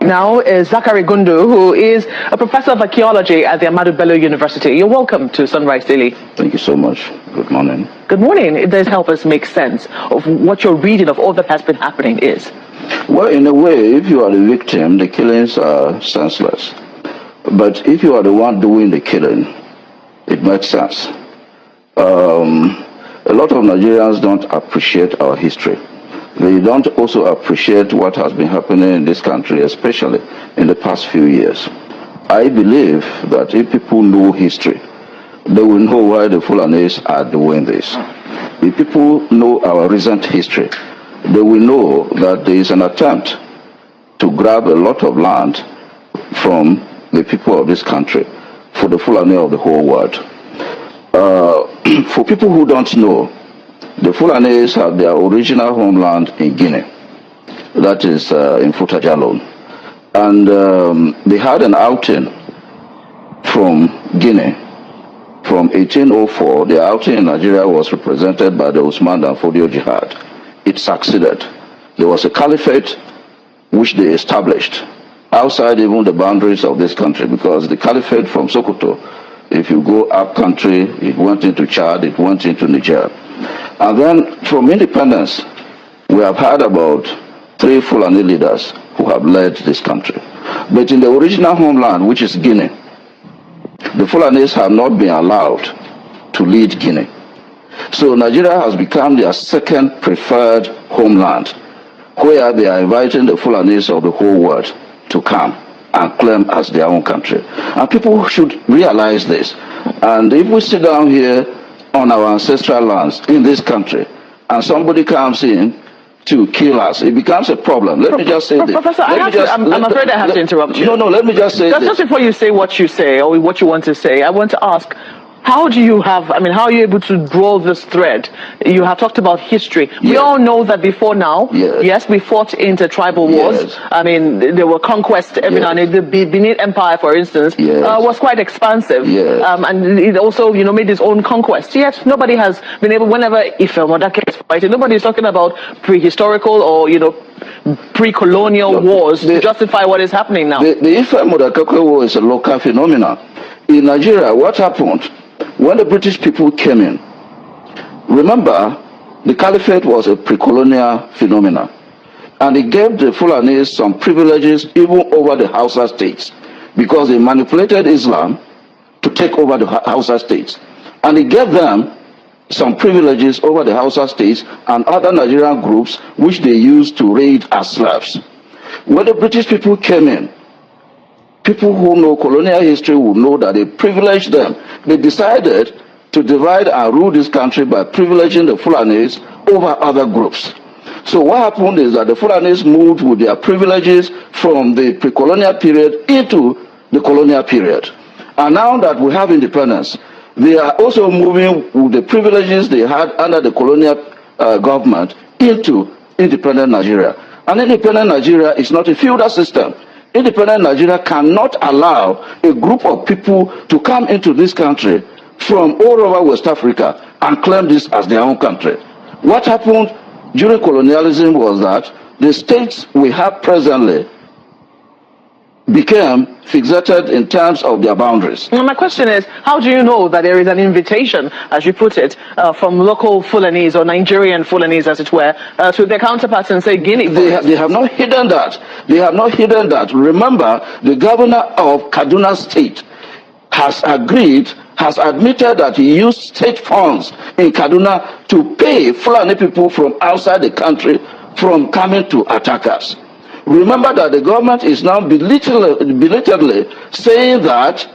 Now is Zachary Gundu, who is a professor of archaeology at the Ahmadu Bello University. You're welcome to Sunrise Daily. Thank you so much. Good morning. Good morning. It does help us make sense of what your reading of all that has been happening is. Well, in a way, if you are the victim, the killings are senseless. But if you are the one doing the killing, it makes sense. A lot of Nigerians don't appreciate our history. They don't also appreciate what has been happening in this country, especially in the past few years. I believe that if people know history, they will know why the Fulanis are doing this. If people know our recent history, they will know that there is an attempt to grab a lot of land from the people of this country for the Fulani of the whole world. For people who don't know, the Fulanis have their original homeland in Guinea, that is in Futajalon. And they had an outing from Guinea. From 1804, the outing in Nigeria was represented by the Usman and Fodio Jihad. It succeeded. There was a caliphate which they established outside even the boundaries of this country, because the caliphate from Sokoto, if you go up country, it went into Chad, it went into Niger. And then from independence, we have had about 3 Fulani leaders who have led this country. But in the original homeland, which is Guinea, the Fulanis have not been allowed to lead Guinea. So Nigeria has become their second preferred homeland, where they are inviting the Fulanis of the whole world to come and claim as their own country. And people should realize this. And if we sit down here on our ancestral lands in this country, and somebody comes in to kill us, it becomes a problem. Let me just say this. Professor, I'm afraid I have to interrupt you. No, let me just say this. Just before you say what you say, or what you want to say, I want to ask, how do you have, how are you able to draw this thread? You have talked about history. Yes. We all know that before now, yes, we fought inter-tribal wars. Yes. There were conquests every now and then. The Benin Empire, for instance, was quite expansive. Yes. And it also, made its own conquests. Yet nobody has been able, whenever Ife Modake is fighting, nobody is talking about prehistorical or, pre-colonial wars to justify what is happening now. The Ife Modake war is a local phenomenon. In Nigeria, what happened? When the British people came in, remember, the caliphate was a pre-colonial phenomenon, and it gave the Fulanis some privileges even over the Hausa states, because they manipulated Islam to take over the Hausa states, and it gave them some privileges over the Hausa states and other Nigerian groups which they used to raid as slaves. When the British people came in, people who know colonial history will know that they privileged them. They decided to divide and rule this country by privileging the Fulanis over other groups. So what happened is that the Fulanis moved with their privileges from the pre-colonial period into the colonial period. And now that we have independence, they are also moving with the privileges they had under the colonial government into independent Nigeria. And independent Nigeria is not a feudal system. Independent Nigeria cannot allow a group of people to come into this country from all over West Africa and claim this as their own country. What happened during colonialism was that the states we have presently became fixated in terms of their boundaries. Well, my question is, how do you know that there is an invitation, as you put it, from local Fulanese or Nigerian Fulanese, as it were, to their counterparts in, say, Guinea? They have not hidden that. They have not hidden that. Remember, the governor of Kaduna State has admitted that he used state funds in Kaduna to pay Fulani people from outside the country from coming to attack us. Remember that the government is now belatedly saying that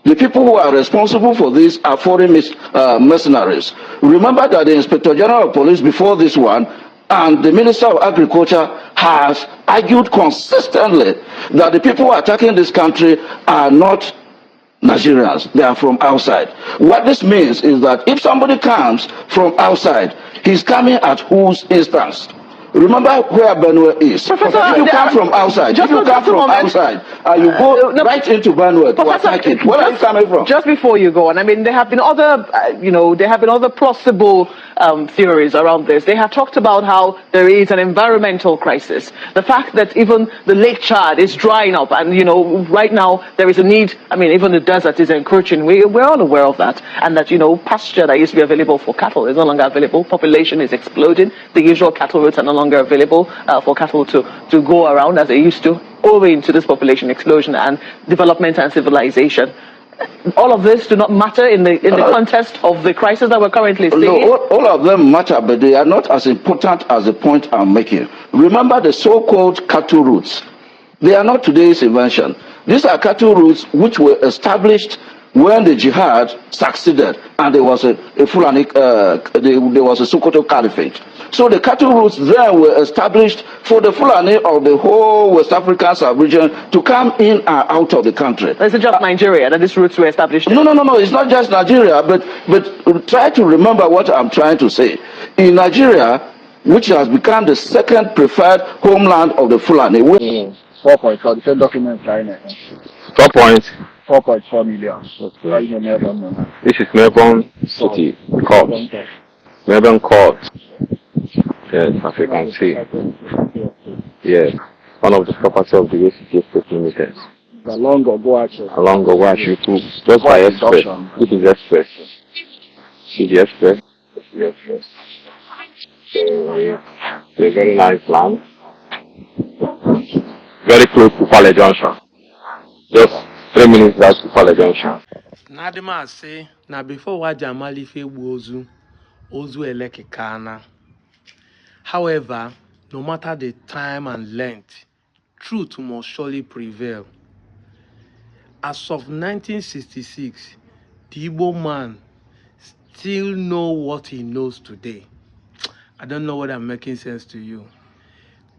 the people who are responsible for this are foreign mercenaries. Remember that the Inspector General of Police before this one and the Minister of Agriculture has argued consistently that the people attacking this country are not Nigerians, they are from outside. What this means is that if somebody comes from outside, he's coming at whose instance? Remember where Benue is. Professor, if you come from outside, and you go right into Benue to attack it, where are you coming from? Just before you go on, there have been other, there have been other plausible theories around this. They have talked about how there is an environmental crisis. The fact that even the Lake Chad is drying up, and right now there is a need. I mean, even the desert is encroaching. We're all aware of that, and that pasture that used to be available for cattle is no longer available. Population is exploding. The usual cattle routes are no longer available for cattle to go around as they used to, owing to this population explosion and development and civilization. All of this do not matter in the context of the crisis that we're currently seeing. No, all of them matter, but they are not as important as the point I'm making. Remember the so-called cattle routes. They are not today's invention. These are cattle routes which were established when the jihad succeeded, and there was a Fulani, there was a Sokoto Caliphate. So the cattle routes then were established for the Fulani of the whole West African sub-region to come in and out of the country. Is it just Nigeria that these routes were established in? No. It's not just Nigeria, but try to remember what I'm trying to say. In Nigeria, which has become the second preferred homeland of the Fulani. 4.4, the same document signing. 4.4 million. This is Melbourne City Court. Melbourne Court. Yes, as you can see. Yes, one of the property of the ACT State Limited. Along Ogoachi, just by express. This is express. See the express? The express. It's a very nice land. Very close to Pale Junction. Just 3 minutes drive to Pale Junction. Nadima say, now before Wajamali fe ozu eleke kana. However, no matter the time and length, truth must surely prevail. As of 1966, the Igbo man still know what he knows today. I don't know whether I'm making sense to you.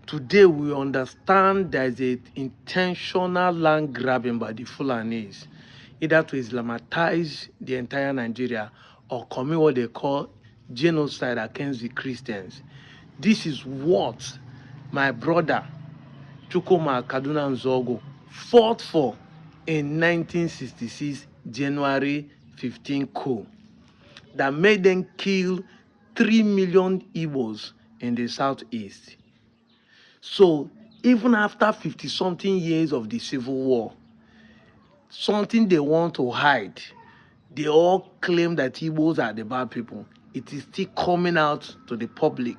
Today we understand there is an intentional land grabbing by the Fulanis, either to Islamatize the entire Nigeria or commit what they call genocide against the Christians. This is what my brother Chukwuma Kaduna Nzogo fought for in 1966 January 15 coup that made them kill 3 million Igbos in the southeast. So even after 50-something years of the Civil War, something they want to hide, they all claim that Igbos are the bad people. It is still coming out to the public.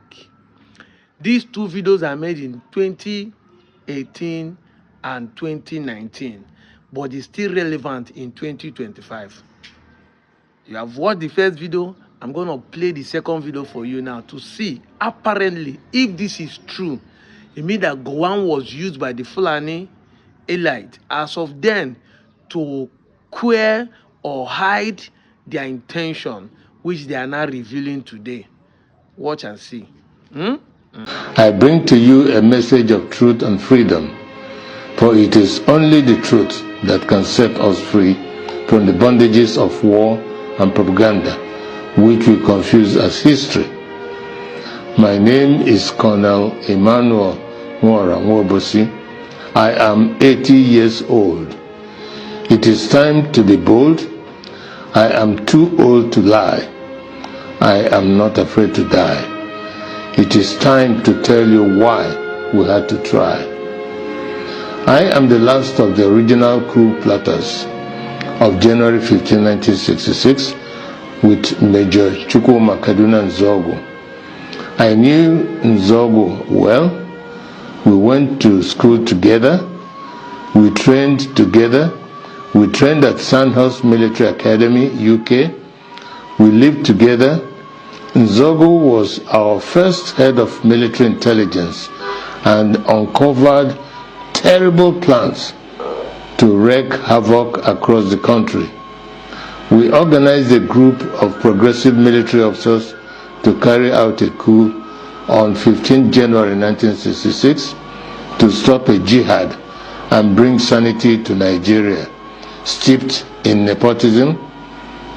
These two videos are made in 2018 and 2019, but it's still relevant in 2025. You have watched the first video. I'm going to play the second video for you now to see, apparently, if this is true. It means that Gowon was used by the Fulani elite as of then to queer or hide their intention, which they are now revealing today. Watch and see. I bring to you a message of truth and freedom, for it is only the truth that can set us free from the bondages of war and propaganda, which we confuse as history. My name is Colonel Emmanuel Nwora Nwobosi. I am 80 years old. It is time to be bold. I am too old to lie. I am not afraid to die. It is time to tell you why we had to try. I am the last of the original coup plotters of January 15, 1966 with Major Chukwuma Kaduna Nzogo. I knew Nzogo well. We went to school together. We trained together. We trained at Sandhurst Military Academy, UK. We lived together. Nzogo was our first head of military intelligence and uncovered terrible plans to wreak havoc across the country. We organized a group of progressive military officers to carry out a coup on 15 January 1966 to stop a jihad and bring sanity to Nigeria, steeped in nepotism,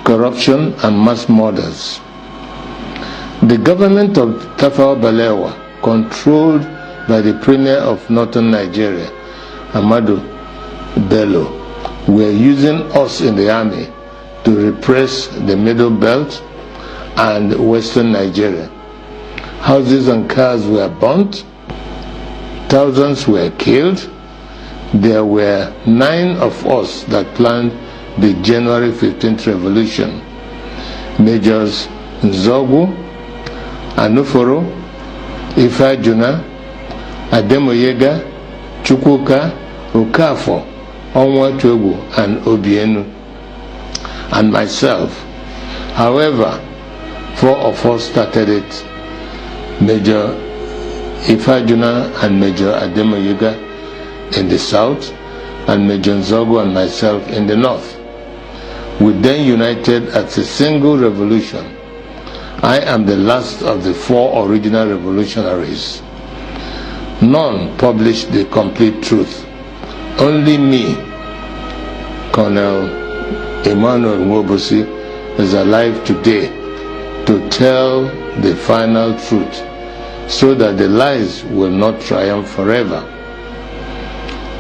corruption, and mass murders. The government of Tafawa Balewa, controlled by the premier of northern Nigeria, Ahmadu Bello, were using us in the army to repress the Middle Belt and western Nigeria. Houses and cars were burnt. Thousands were killed. There were 9 of us that planned the January 15th revolution. Majors Nzogu, Anuforo, Ifajuna, Ademoyega, Chukwuka, Okafo, Onwatuegu, and Obienu, and myself. However, 4 of us started it: Major Ifajuna and Major Ademoyega in the south, and Major Nzogu and myself in the north. We then united as a single revolution. I am the last of the 4 original revolutionaries. None published the complete truth. Only me, Colonel Emmanuel Nwobosi, is alive today to tell the final truth, so that the lies will not triumph forever.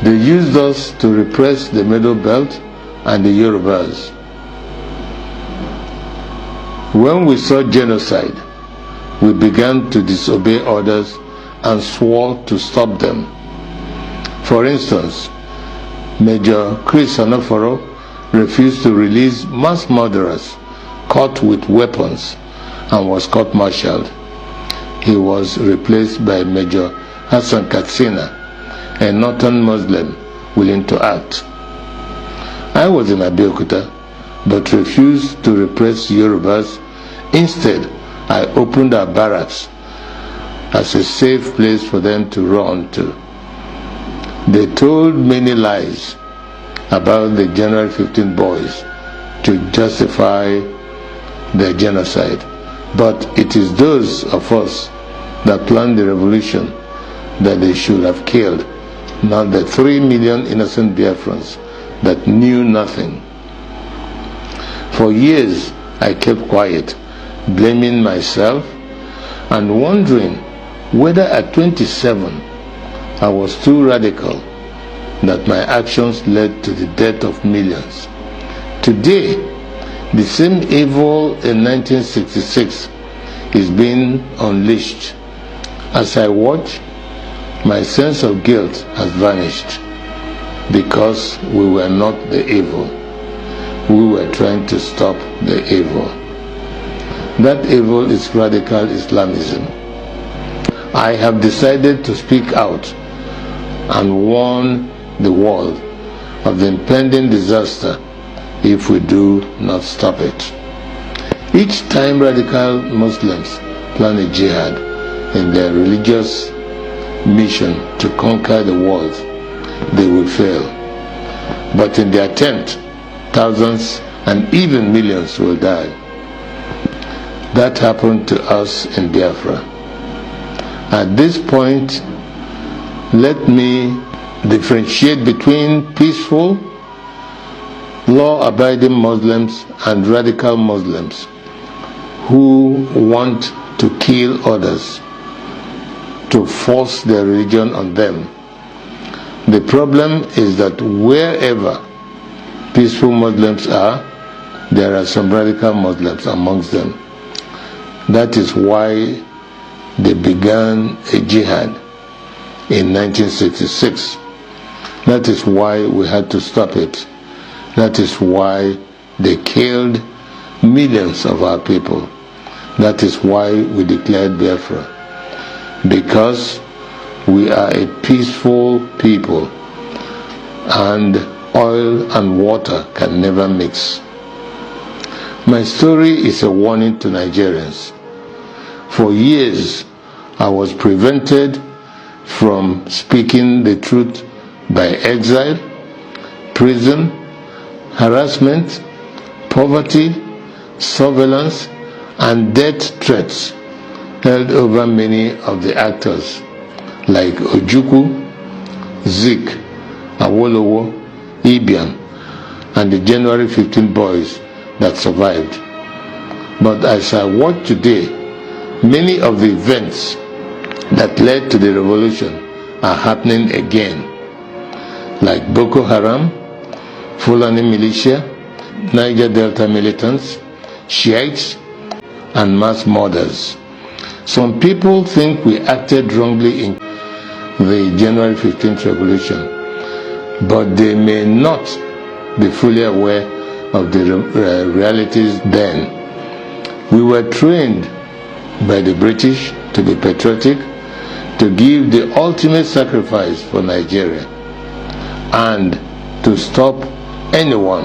They used us to repress the Middle Belt and the Yorubas. When we saw genocide, we began to disobey orders and swore to stop them. For instance, Major Chris Anoforo refused to release mass murderers caught with weapons and was court-martialed. He was replaced by Major Hassan Katsina, a northern Muslim willing to act. I was in Abeokuta, but refused to repress Yorubas. Instead, I opened our barracks as a safe place for them to run to. They told many lies about the January 15 boys to justify their genocide. But it is those of us that planned the revolution that they should have killed, not the 3 million innocent Biafrans that knew nothing. For years, I kept quiet, blaming myself and wondering whether at 27 I was too radical, that my actions led to the death of millions. Today, the same evil in 1966 is being unleashed. As I watch, my sense of guilt has vanished, because we were not the evil. We were trying to stop the evil. That evil is radical Islamism. I have decided to speak out and warn the world of the impending disaster if we do not stop it. Each time radical Muslims plan a jihad in their religious mission to conquer the world, they will fail. But in the attempt, thousands and even millions will die. That happened to us in Biafra. At this point, let me differentiate between peaceful, law-abiding Muslims and radical Muslims who want to kill others, to force their religion on them. The problem is that wherever peaceful Muslims are, there are some radical Muslims amongst them. That is why they began a jihad in 1966. That is why we had to stop it. That is why they killed millions of our people. That is why we declared Biafra. Because we are a peaceful people, and oil and water can never mix. My story is a warning to Nigerians. For years, I was prevented from speaking the truth by exile, prison, harassment, poverty, surveillance, and death threats held over many of the actors like Ojukwu, Zik, Awolowo, Ibiam, and the January 15 boys that survived. But as I watch today, many of the events that led to the revolution are happening again, like Boko Haram, Fulani militia, Niger Delta militants, Shiites, and mass murders. Some people think we acted wrongly in the January 15th revolution, but they may not be fully aware of the realities then. We were trained by the British to be patriotic, to give the ultimate sacrifice for Nigeria, and to stop anyone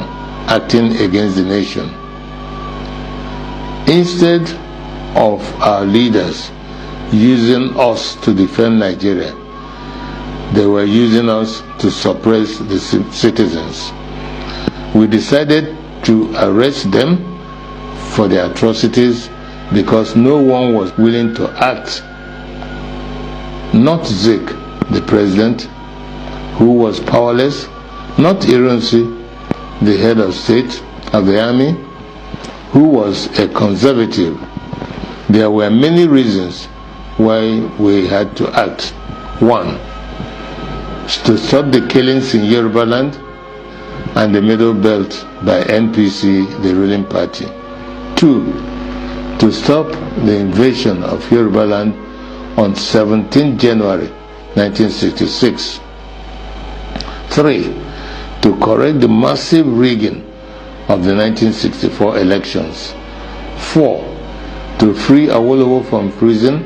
acting against the nation. Instead of our leaders using us to defend Nigeria, they were using us to suppress the citizens. We decided to arrest them for their atrocities because no one was willing to act. Not Zik, the president, who was powerless, not Ironsi, the head of state of the army, who was a conservative. There were many reasons why we had to act. 1, to stop the killings in Yoruba land and the Middle Belt by NPC, the ruling party. 2, to stop the invasion of Yoruba land on 17 January 1966. 3, to correct the massive rigging of the 1964 elections. 4, to free Awolowo from prison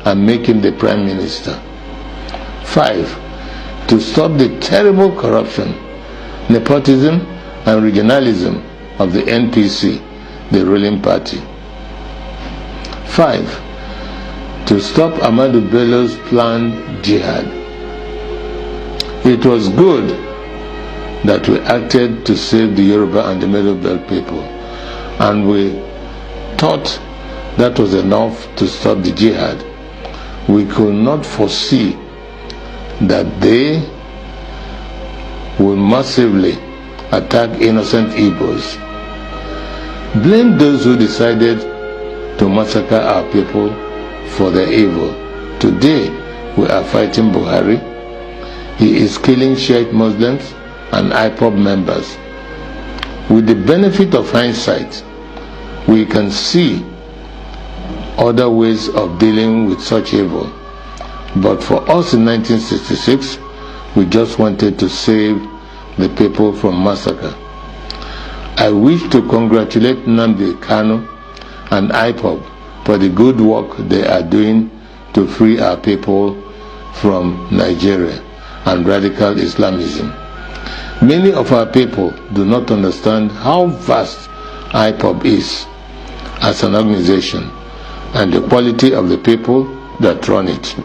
and make him the Prime Minister. 5, to stop the terrible corruption, nepotism and regionalism of the NPC, the ruling party. 5, to stop Ahmadu Bello's planned jihad. It was good that we acted to save the Yoruba and the Middle Belt people, and we thought that was enough to stop the jihad. We could not foresee that they will massively attack innocent Igbos. Blame those who decided to massacre our people for their evil. Today, we are fighting Buhari. He is killing Shiite Muslims and IPOB members. With the benefit of hindsight, we can see other ways of dealing with such evil. But for us in 1966, we just wanted to save the people from massacre. I wish to congratulate Nnamdi Kanu and IPOB for the good work they are doing to free our people from Nigeria and radical Islamism. Many of our people do not understand how vast IPOB is as an organization and the quality of the people that run it.